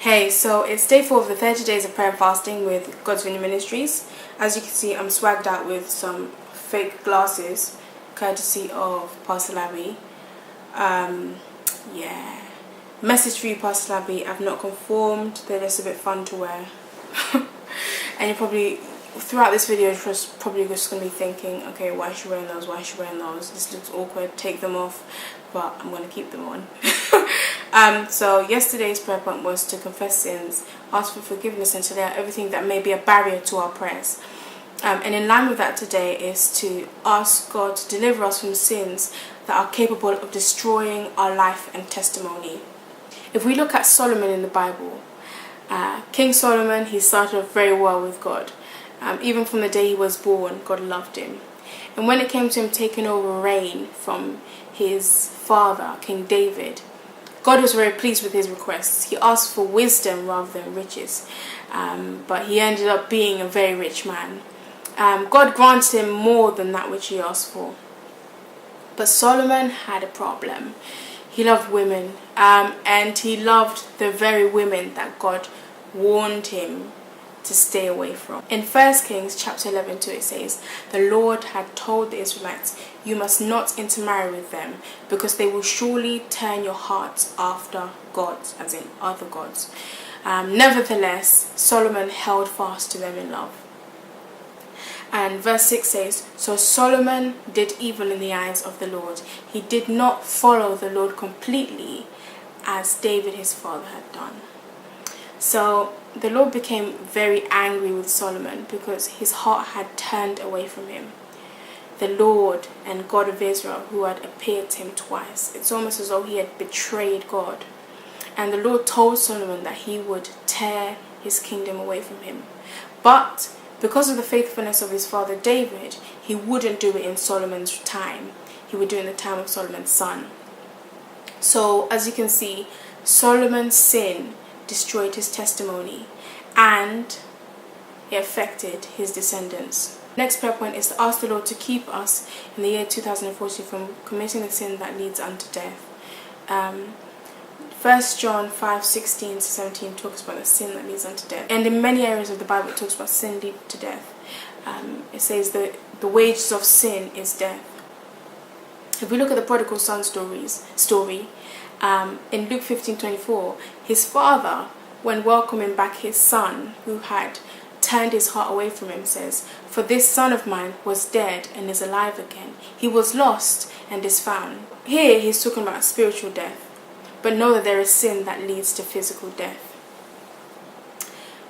Hey, so it's day 4 of the 30 days of prayer and fasting with God's Vineyard Ministries. As you can see, I'm swagged out with some fake glasses, courtesy of Pastor Labby. Yeah. Message for you, Pastor Labby. I've not conformed. They're just a bit fun to wear. And you're probably, throughout this video, you're probably just going to be thinking, okay, why is she wearing those? Why is she wearing those? This looks awkward. Take them off. But I'm going to keep them on. So yesterday's prayer point was to confess sins, ask for forgiveness, and to lay out everything that may be a barrier to our prayers. And in line with that today is to ask God to deliver us from sins that are capable of destroying our life and testimony. If we look at Solomon in the Bible, King Solomon, he started off very well with God. Even from the day he was born, God loved him. And when it came to him taking over reign from his father, King David, God was very pleased with his requests. He asked for wisdom rather than riches, but he ended up being a very rich man. God granted him more than that which he asked for. But Solomon had a problem. He loved women, and he loved the very women that God warned him to stay away from. In 1 Kings chapter 11:2 it says, the Lord had told the Israelites, you must not intermarry with them, because they will surely turn your hearts after gods, as in other gods. Nevertheless, Solomon held fast to them in love. And verse 6 says, so Solomon did evil in the eyes of the Lord. He did not follow the Lord completely as David his father had done. So the Lord became very angry with Solomon because his heart had turned away from him. The Lord and God of Israel, who had appeared to him twice. It's almost as though he had betrayed God. And the Lord told Solomon that he would tear his kingdom away from him. But because of the faithfulness of his father David, he wouldn't do it in Solomon's time. He would do it in the time of Solomon's son. So as you can see, Solomon's sin destroyed his testimony and it affected his descendants. Next prayer point is to ask the Lord to keep us in the year 2040 from committing the sin that leads unto death. 1 John 5:16-17 talks about the sin that leads unto death. And in many areas of the Bible it talks about sin leading to death. It says that the wages of sin is death. If we look at the prodigal son story, in Luke 15:24, his father, when welcoming back his son who had turned his heart away from him, says, for this son of mine was dead and is alive again. He was lost and is found. Here he's talking about spiritual death. But know that there is sin that leads to physical death.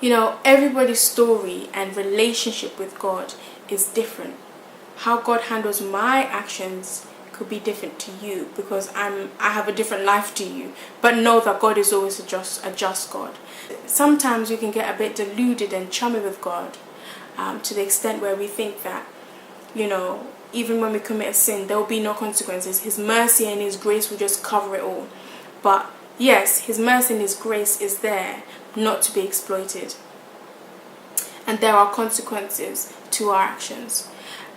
You know, everybody's story and relationship with God is different. How God handles my actions could be different to you because I have a different life to you. But know that God is always a just God. Sometimes we can get a bit deluded and chummy with God to the extent where we think that, you know, even when we commit a sin, there will be no consequences. His mercy and his grace will just cover it all. But yes, his mercy and his grace is there, not to be exploited. And there are consequences to our actions.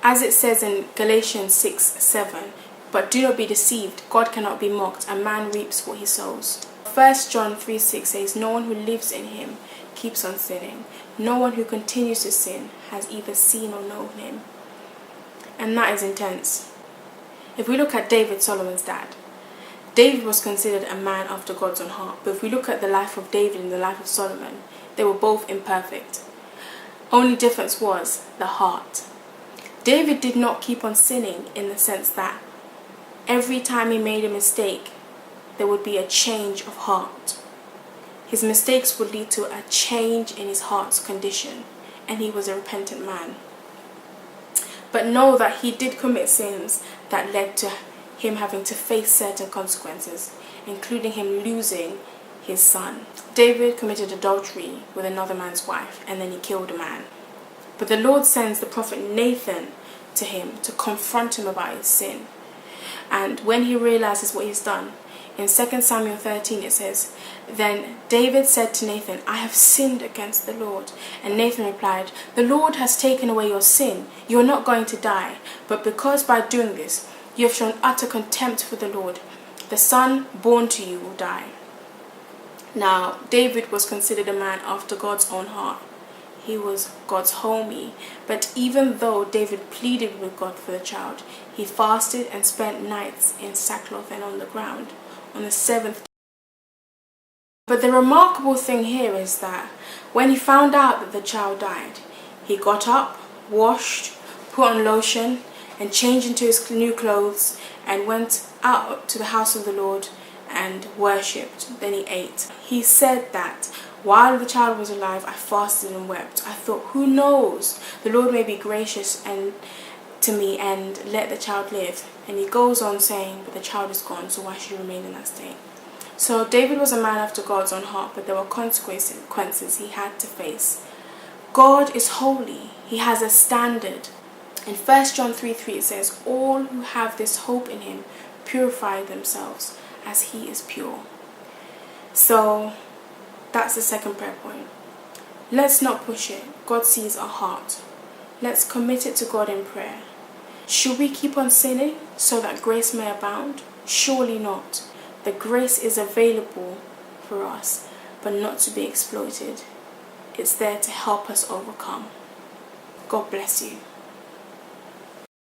As it says in Galatians 6:7, but do not be deceived, God cannot be mocked, a man reaps what he sows. 1 John 3:6 says, no one who lives in him keeps on sinning. No one who continues to sin has either seen or known him. And that is intense. If we look at David, Solomon's dad, David was considered a man after God's own heart. But if we look at the life of David and the life of Solomon, they were both imperfect. Only difference was the heart. David did not keep on sinning in the sense that every time he made a mistake, there would be a change of heart. His mistakes would lead to a change in his heart's condition, and he was a repentant man. But know that he did commit sins that led to him having to face certain consequences, including him losing his son. David committed adultery with another man's wife, and then he killed a man. But the Lord sends the prophet Nathan to him to confront him about his sin. And when he realizes what he's done, in 2 Samuel 13 it says, then David said to Nathan, I have sinned against the Lord. And Nathan replied, the Lord has taken away your sin. You are not going to die. But because by doing this, you have shown utter contempt for the Lord, the son born to you will die. Now, David was considered a man after God's own heart. He was God's homie. But even though David pleaded with God for the child, he fasted and spent nights in sackcloth and on the ground. On the seventh day. But the remarkable thing here is that when he found out that the child died, he got up, washed, put on lotion, and changed into his new clothes and went out to the house of the Lord and worshipped. Then he ate. He said that while the child was alive, I fasted and wept. I thought, who knows? The Lord may be gracious to me and let the child live. And he goes on saying, but the child is gone, so why should you remain in that state? So David was a man after God's own heart, but there were consequences he had to face. God is holy. He has a standard. In 1 John 3:3 it says, all who have this hope in him purify themselves as he is pure. So that's the second prayer point. Let's not push it. God sees our heart. Let's commit it to God in prayer. Should we keep on sinning so that grace may abound? Surely not. The grace is available for us, but not to be exploited. It's there to help us overcome. God bless you.